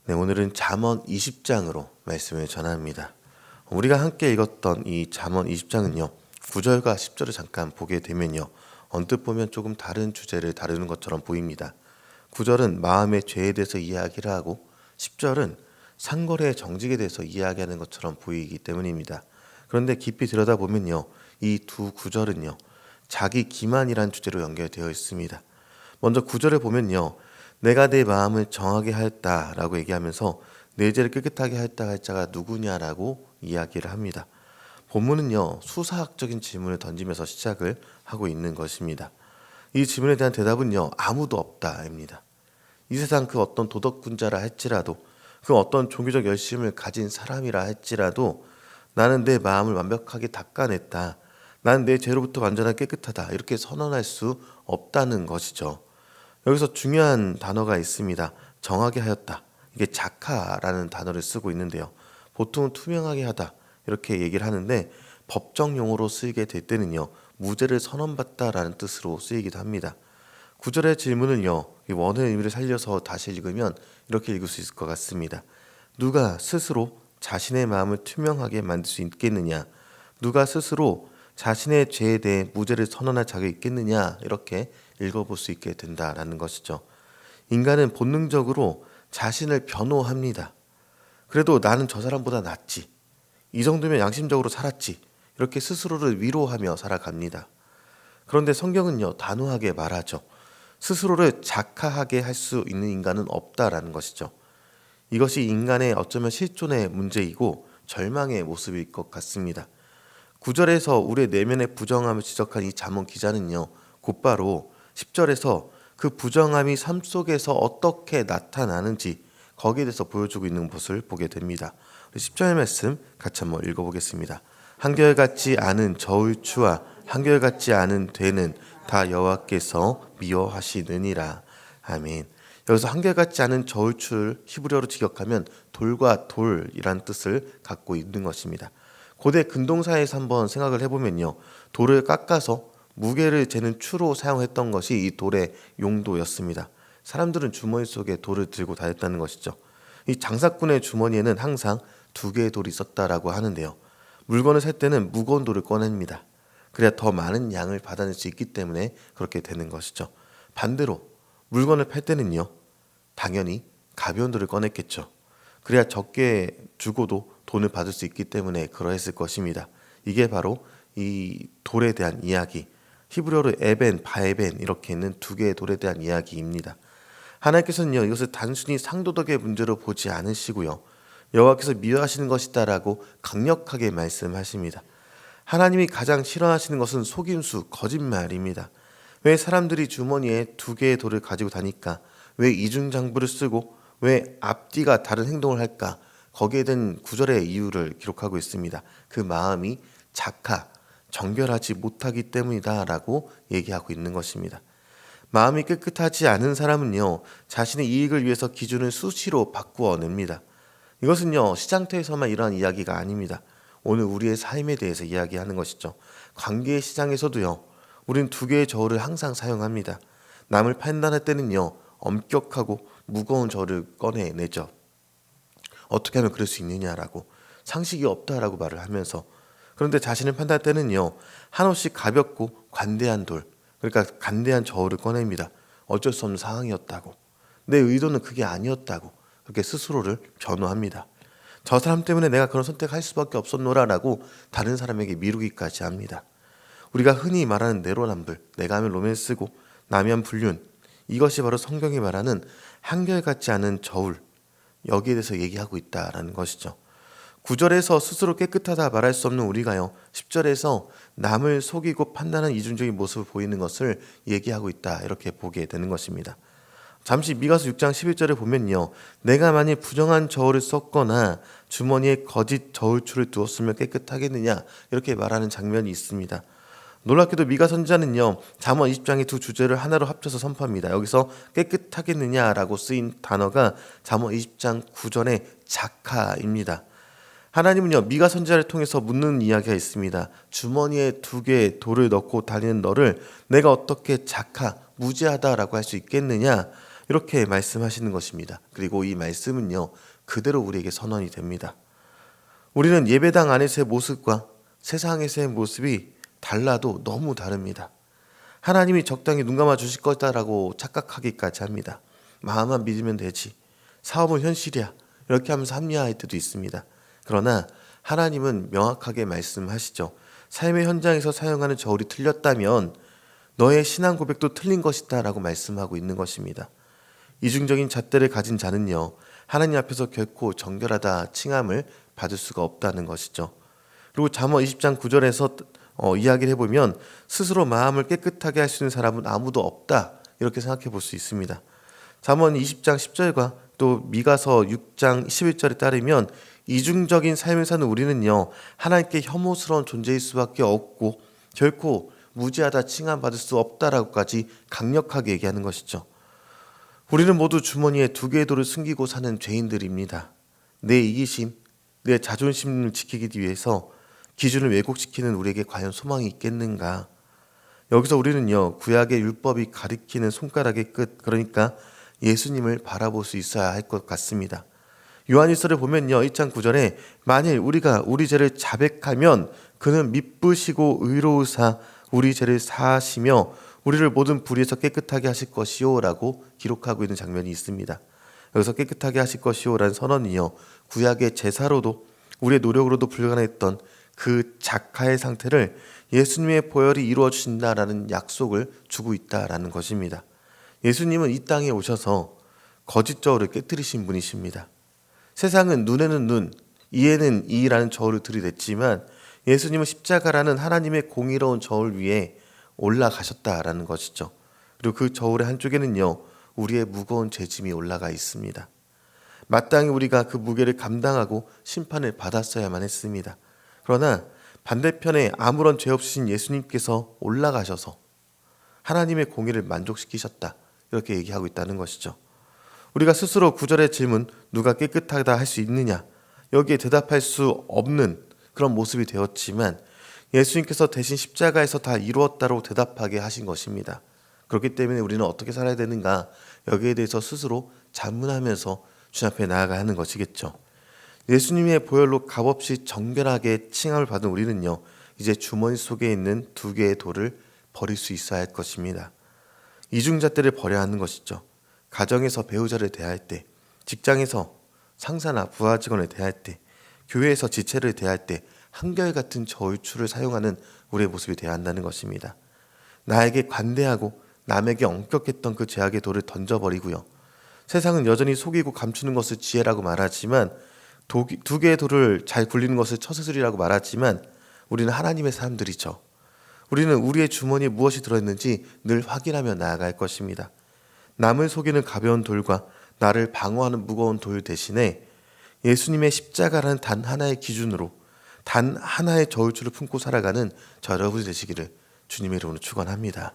네, 오늘은 잠언 20장으로 말씀을 전합니다. 우리가 함께 읽었던 이 잠언 20장은요. 9절과 10절을 잠깐 보게 되면요. 언뜻 보면 조금 다른 주제를 다루는 것처럼 보입니다. 9절은 마음의 죄에 대해서 이야기를 하고 10절은 상거래의 정직에 대해서 이야기하는 것처럼 보이기 때문입니다. 그런데 깊이 들여다보면요. 이 두 구절은요. 자기 기만이란 주제로 연결되어 있습니다. 먼저 9절을 보면요. 내가 내 마음을 정하게 하였다라고 얘기하면서 내 죄를 깨끗하게 하였다 할 자가 누구냐라고 이야기를 합니다. 본문은요. 수사학적인 질문을 던지면서 시작을 하고 있는 것입니다. 이 질문에 대한 대답은요. 아무도 없다입니다. 이 세상 그 어떤 도덕군자라 할지라도 그 어떤 종교적 열심을 가진 사람이라 할지라도 나는 내 마음을 완벽하게 닦아냈다. 나는 내 죄로부터 완전하게 깨끗하다. 이렇게 선언할 수 없다는 것이죠. 여기서 중요한 단어가 있습니다. 정하게 하였다. 이게 작하라는 단어를 쓰고 있는데요. 보통은 투명하게 하다 이렇게 얘기를 하는데 법정 용어로 쓰이게 될 때는요. 무죄를 선언받다라는 뜻으로 쓰이기도 합니다. 9절의 질문은요. 이 원어의 의미를 살려서 다시 읽으면 이렇게 읽을 수 있을 것 같습니다. 누가 스스로 자신의 마음을 투명하게 만들 수 있겠느냐? 누가 스스로 자신의 죄에 대해 무죄를 선언할 자격이 있겠느냐? 이렇게 읽어볼 수 있게 된다라는 것이죠. 인간은 본능적으로 자신을 변호합니다. 그래도 나는 저 사람보다 낫지. 이 정도면 양심적으로 살았지. 이렇게 스스로를 위로하며 살아갑니다. 그런데 성경은요. 단호하게 말하죠. 스스로를 작하하게 할 수 있는 인간은 없다라는 것이죠. 이것이 인간의 어쩌면 실존의 문제이고 절망의 모습일 것 같습니다. 9절에서 우리의 내면의 부정함을 지적한 이 잠언 기자는요. 곧바로 10절에서 그 부정함이 삶 속에서 어떻게 나타나는지 거기에 대해서 보여주고 있는 것을 보게 됩니다. 10절 말씀 같이 한번 읽어보겠습니다. 한결같지 않은 저울추와 한결같지 않은 되는 다 여호와께서 미워하시느니라. 아멘. 여기서 한결같지 않은 저울추를 히브리어로 직역하면 돌과 돌이란 뜻을 갖고 있는 것입니다. 고대 근동사에서 한번 생각을 해보면요. 돌을 깎아서 무게를 재는 추로 사용했던 것이 이 돌의 용도였습니다. 사람들은 주머니 속에 돌을 들고 다녔다는 것이죠. 이 장사꾼의 주머니에는 항상 2개의 돌이 있었다라고 하는데요. 물건을 살 때는 무거운 돌을 꺼냅니다. 그래야 더 많은 양을 받아낼 수 있기 때문에 그렇게 되는 것이죠. 반대로 물건을 팔 때는요. 당연히 가벼운 돌을 꺼냈겠죠. 그래야 적게 주고도 돈을 받을 수 있기 때문에 그러했을 것입니다. 이게 바로 이 돌에 대한 이야기, 히브리어로 에벤, 바에벤 이렇게 있는 2개의 돌에 대한 이야기입니다. 하나님께서는요. 이것을 단순히 상도덕의 문제로 보지 않으시고요. 여호와께서 미워하시는 것이다라고 강력하게 말씀하십니다. 하나님이 가장 싫어하시는 것은 속임수, 거짓말입니다. 왜 사람들이 주머니에 2개의 돌을 가지고 다니까? 왜 이중장부를 쓰고 왜 앞뒤가 다른 행동을 할까? 거기에 대한 9절의 이유를 기록하고 있습니다. 그 마음이 작하, 정결하지 못하기 때문이다 라고 얘기하고 있는 것입니다. 마음이 깨끗하지 않은 사람은요. 자신의 이익을 위해서 기준을 수시로 바꾸어냅니다. 이것은요. 시장터에서만 이러한 이야기가 아닙니다. 오늘 우리의 삶에 대해서 이야기하는 것이죠. 관계의 시장에서도요. 우리는 2개의 저울을 항상 사용합니다. 남을 판단할 때는요. 엄격하고 무거운 저울을 꺼내내죠. 어떻게 하면 그럴 수 있느냐라고 상식이 없다라고 말을 하면서 그런데 자신을 판단할 때는요. 한없이 가볍고 관대한 돌 그러니까 간대한 저울을 꺼냅니다. 어쩔 수 없는 상황이었다고 내 의도는 그게 아니었다고 그렇게 스스로를 변호합니다. 저 사람 때문에 내가 그런 선택할 수밖에 없었노라라고 다른 사람에게 미루기까지 합니다. 우리가 흔히 말하는 내로남불 내가 하면 로맨스고 남이 하면 불륜 이것이 바로 성경이 말하는 한결같지 않은 저울 여기에 대해서 얘기하고 있다라는 것이죠. 9절에서 스스로 깨끗하다 말할 수 없는 우리가요. 10절에서 남을 속이고 판단하는 이중적인 모습을 보이는 것을 얘기하고 있다. 이렇게 보게 되는 것입니다. 잠시 미가서 6장 11절에 보면요. 내가 만일 부정한 저울을 썼거나 주머니에 거짓 저울추를 두었으면 깨끗하겠느냐 이렇게 말하는 장면이 있습니다. 놀랍게도 미가 선지자는요. 잠언 20장의 2 주제를 하나로 합쳐서 선포합니다. 여기서 깨끗하겠느냐라고 쓰인 단어가 잠언 20장 9절의 작하입니다. 하나님은요. 미가 선지자를 통해서 묻는 이야기가 있습니다. 주머니에 2개의 돌을 넣고 다니는 너를 내가 어떻게 작하, 무지하다라고 할 수 있겠느냐? 이렇게 말씀하시는 것입니다. 그리고 이 말씀은요, 그대로 우리에게 선언이 됩니다. 우리는 예배당 안에서의 모습과 세상에서의 모습이 달라도 너무 다릅니다. 하나님이 적당히 눈 감아 주실 거다라고 착각하기까지 합니다. 마음만 믿으면 되지, 사업은 현실이야, 이렇게 하면서 합리화할 때도 있습니다. 그러나 하나님은 명확하게 말씀하시죠. 삶의 현장에서 사용하는 저울이 틀렸다면 너의 신앙 고백도 틀린 것이다 라고 말씀하고 있는 것입니다. 이중적인 잣대를 가진 자는요, 하나님 앞에서 결코 정결하다 칭함을 받을 수가 없다는 것이죠. 그리고 잠언 20장 9절에서 이야기를 해보면 스스로 마음을 깨끗하게 할 수 있는 사람은 아무도 없다, 이렇게 생각해 볼 수 있습니다. 잠언 20장 10절과 또 미가서 6장 11절에 따르면 이중적인 삶을 사는 우리는요, 하나님께 혐오스러운 존재일 수밖에 없고 결코 무지하다 칭함받을 수 없다라고까지 강력하게 얘기하는 것이죠. 우리는 모두 주머니에 두 개의 돌을 숨기고 사는 죄인들입니다. 내 이기심, 내 자존심을 지키기 위해서 기준을 왜곡시키는 우리에게 과연 소망이 있겠는가? 여기서 우리는요, 구약의 율법이 가리키는 손가락의 끝, 그러니까 예수님을 바라볼 수 있어야 할 것 같습니다. 요한일서를 보면요, 1장 9절에 만일 우리가 우리 죄를 자백하면 그는 미쁘시고 의로우사 우리 죄를 사하시며 우리를 모든 불의에서 깨끗하게 하실 것이요 라고 기록하고 있는 장면이 있습니다. 여기서 깨끗하게 하실 것이요 라는 선언이요, 구약의 제사로도 우리의 노력으로도 불가능했던 그 작가의 상태를 예수님의 보혈이 이루어 주신다라는 약속을 주고 있다라는 것입니다. 예수님은 이 땅에 오셔서 거짓 저울을 깨뜨리신 분이십니다. 세상은 눈에는 눈, 이에는 이라는 저울을 들이댔지만 예수님은 십자가라는 하나님의 공의로운 저울 위에 올라가셨다라는 것이죠. 그리고 그 저울의 한쪽에는요, 우리의 무거운 죄짐이 올라가 있습니다. 마땅히 우리가 그 무게를 감당하고 심판을 받았어야만 했습니다. 그러나 반대편에 아무런 죄 없으신 예수님께서 올라가셔서 하나님의 공의를 만족시키셨다, 이렇게 얘기하고 있다는 것이죠. 우리가 스스로 구절의 질문, 누가 깨끗하다 할 수 있느냐, 여기에 대답할 수 없는 그런 모습이 되었지만 예수님께서 대신 십자가에서 다 이루었다고 대답하게 하신 것입니다. 그렇기 때문에 우리는 어떻게 살아야 되는가, 여기에 대해서 스스로 자문하면서 주님 앞에 나아가야 하는 것이겠죠. 예수님의 보혈로 값없이 정결하게 칭함을 받은 우리는요, 이제 주머니 속에 있는 두 개의 돌을 버릴 수 있어야 할 것입니다. 이중잣대를 버려야 하는 것이죠. 가정에서 배우자를 대할 때, 직장에서 상사나 부하 직원을 대할 때, 교회에서 지체를 대할 때 한결같은 저울추를 사용하는 우리의 모습이 되어야 한다는 것입니다. 나에게 관대하고 남에게 엄격했던 그 죄악의 돌을 던져버리고요. 세상은 여전히 속이고 감추는 것을 지혜라고 말하지만, 두 개의 돌을 잘 굴리는 것을 처세술이라고 말하지만 우리는 하나님의 사람들이죠. 우리는 우리의 주머니에 무엇이 들어있는지 늘 확인하며 나아갈 것입니다. 남을 속이는 가벼운 돌과 나를 방어하는 무거운 돌 대신에 예수님의 십자가라는 단 하나의 기준으로 단 하나의 저울추를 품고 살아가는 저 여러분이 되시기를 주님의 이름으로 축원합니다.